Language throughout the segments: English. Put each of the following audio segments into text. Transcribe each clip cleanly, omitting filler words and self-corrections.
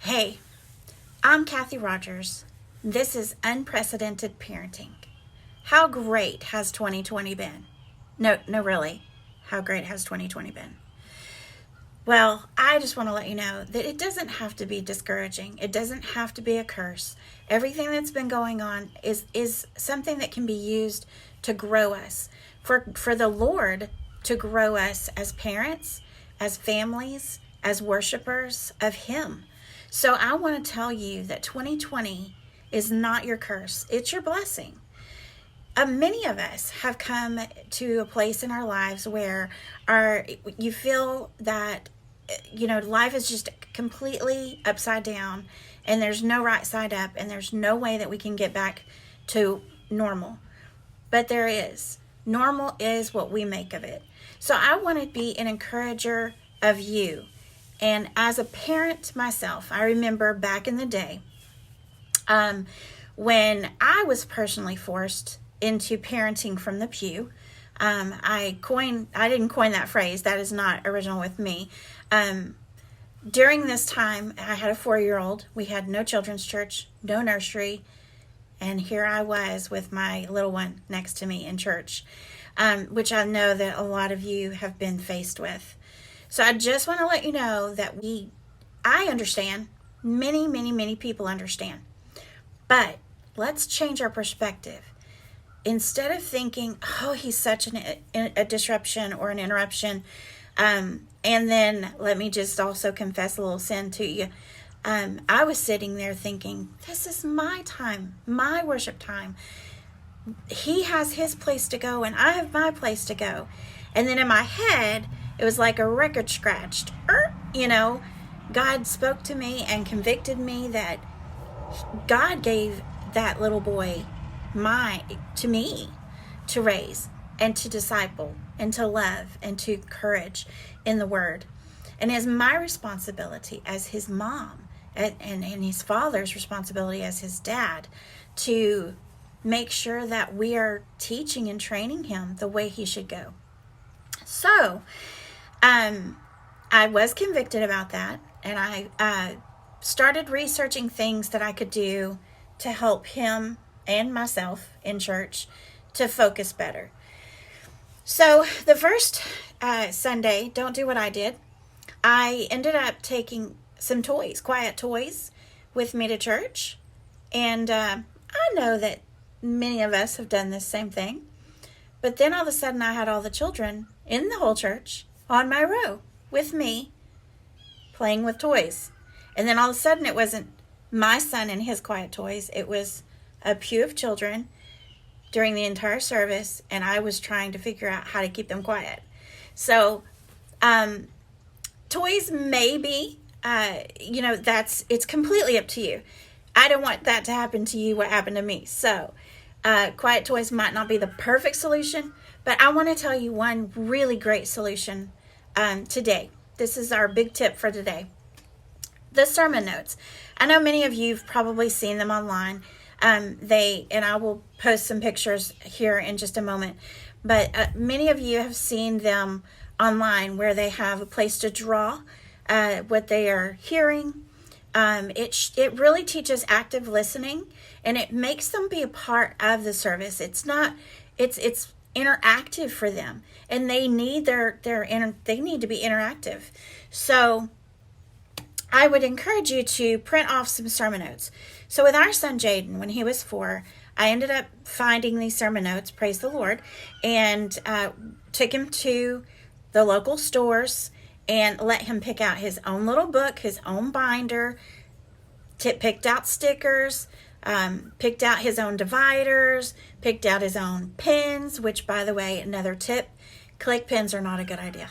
Hey, I'm Kathy Rogers. This is Unprecedented Parenting. How great has 2020 been? No, really. How great has 2020 been? Well, I just want to let you know that it doesn't have to be discouraging. It doesn't have to be a curse. Everything that's been going on is something that can be used to grow us. For the Lord to grow us as parents, as families, as worshipers of Him. So I want to tell you that 2020 is not your curse. It's your blessing. Many of us have come to a place in our lives where you feel that life is just completely upside down, and there's no right side up, and there's no way that we can get back to normal. But there is. Normal is what we make of it. So I want to be an encourager of you. And as a parent myself, I remember back in the day when I was personally forced into parenting from the pew. I didn't coin that phrase. That is not original with me. During this time, I had a 4-year-old. We had no children's church, no nursery. And here I was with my little one next to me in church, which I know that a lot of you have been faced with. So I just want to let you know that I understand. Many people understand. But let's change our perspective. Instead of thinking, oh, he's such a disruption or an interruption, and then let me just also confess a little sin to you. I was sitting there thinking, this is my time, my worship time. He has his place to go and I have my place to go. And then in my head, it was like a record scratched. God spoke to me and convicted me that God gave that little boy to me to raise and to disciple and to love and to encourage in the word. And it's my responsibility as his mom and his father's responsibility as his dad to make sure that we are teaching and training him the way he should go. So I was convicted about that, and I started researching things that I could do to help him and myself in church to focus better. So the first Sunday, don't do what I did. I ended up taking some toys, quiet toys, with me to church. And I know that many of us have done this same thing. But then all of a sudden I had all the children in the whole church on my row with me playing with toys. And then all of a sudden it wasn't my son and his quiet toys. It was a pew of children during the entire service, and I was trying to figure out how to keep them quiet. So toys maybe, it's completely up to you. I don't want that to happen to you what happened to me. So quiet toys might not be the perfect solution, but I want to tell you one really great solution today. This is our big tip for today. The sermon notes. I know many of you have probably seen them online. And I will post some pictures here in just a moment, but many of you have seen them online where they have a place to draw what they are hearing. It really teaches active listening, and it makes them be a part of the service. It's interactive for them, and they need they need to be interactive. So I would encourage you to print off some sermon notes. So with our son Jaden, when he was 4, I ended up finding these sermon notes, praise the Lord, and took him to the local stores and let him pick out his own little book, his own binder, picked out stickers, picked out his own dividers, picked out his own pens, which, by the way, another tip, click pens are not a good idea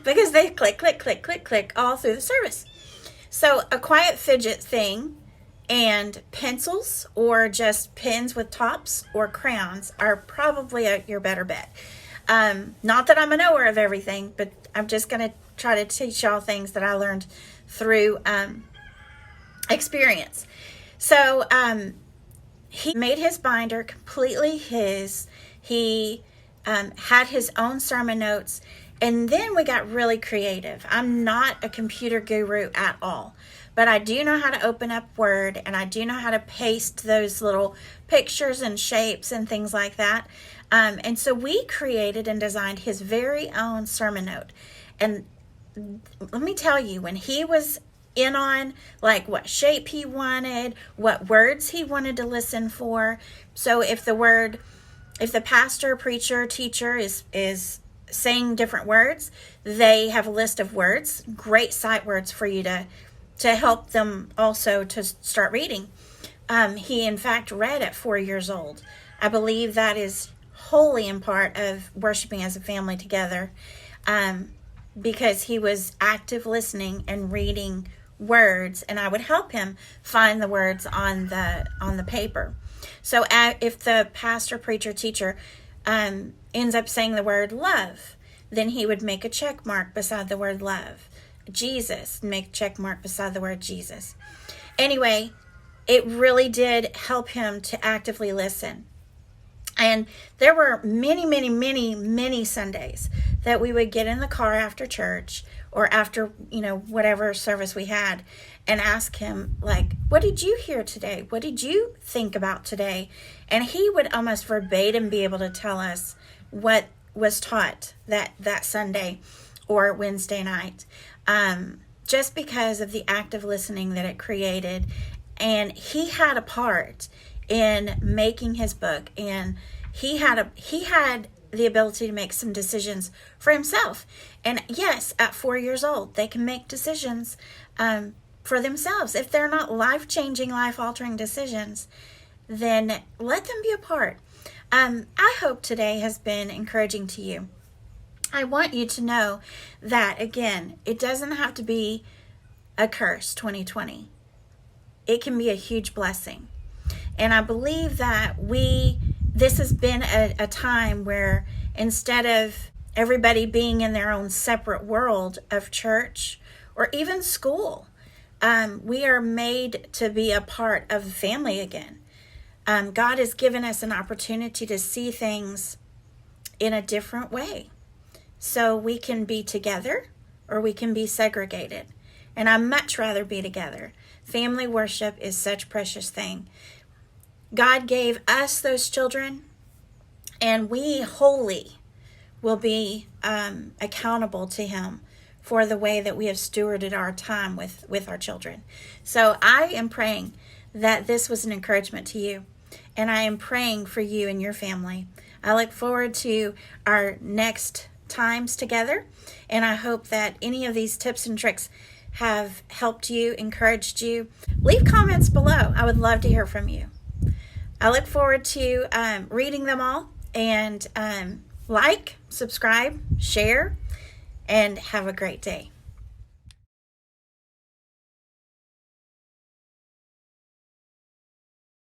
because they click all through the service. So a quiet fidget thing and pencils or just pens with tops or crayons are probably your better bet. Not that I'm a knower of everything, but I'm just going to try to teach y'all things that I learned through experience. So he made his binder completely his. He had his own sermon notes. And then we got really creative. I'm not a computer guru at all, but I do know how to open up Word, and I do know how to paste those little pictures and shapes and things like that. And so we created and designed his very own sermon note. And let me tell you, when he was in on like what shape he wanted, what words he wanted to listen for. So if the pastor, preacher, teacher is saying different words, they have a list of words, great sight words for you to help them also to start reading. He in fact read at 4 years old. I believe that is wholly in part of worshiping as a family together, because he was active listening and reading words, and I would help him find the words on the paper. So if the pastor, preacher, teacher ends up saying the word love, then he would make a check mark beside the word love. Jesus, make a check mark beside the word Jesus. Anyway, it really did help him to actively listen. And there were many, many, many, many Sundays that we would get in the car after church or after, whatever service we had, and ask him, like, what did you hear today? What did you think about today? And he would almost verbatim be able to tell us what was taught that Sunday or Wednesday night, just because of the active listening that it created. And he had a part in making his book, and he had the ability to make some decisions for himself. And yes, at 4 years old, they can make decisions for themselves. If they're not life-changing, life-altering decisions, then let them be a part. I hope today has been encouraging to you. I want you to know that, again, it doesn't have to be a curse, 2020. It can be a huge blessing. And I believe that this has been a time where instead of everybody being in their own separate world of church or even school, we are made to be a part of the family again. God has given us an opportunity to see things in a different way. So we can be together or we can be segregated. And I'd much rather be together. Family worship is such a precious thing. God gave us those children, and we wholly will be accountable to Him for the way that we have stewarded our time with our children. So I am praying that this was an encouragement to you, and I am praying for you and your family. I look forward to our next times together, and I hope that any of these tips and tricks have helped you, encouraged you. Leave comments below. I would love to hear from you. I look forward to reading them all, and like, subscribe, share, and have a great day.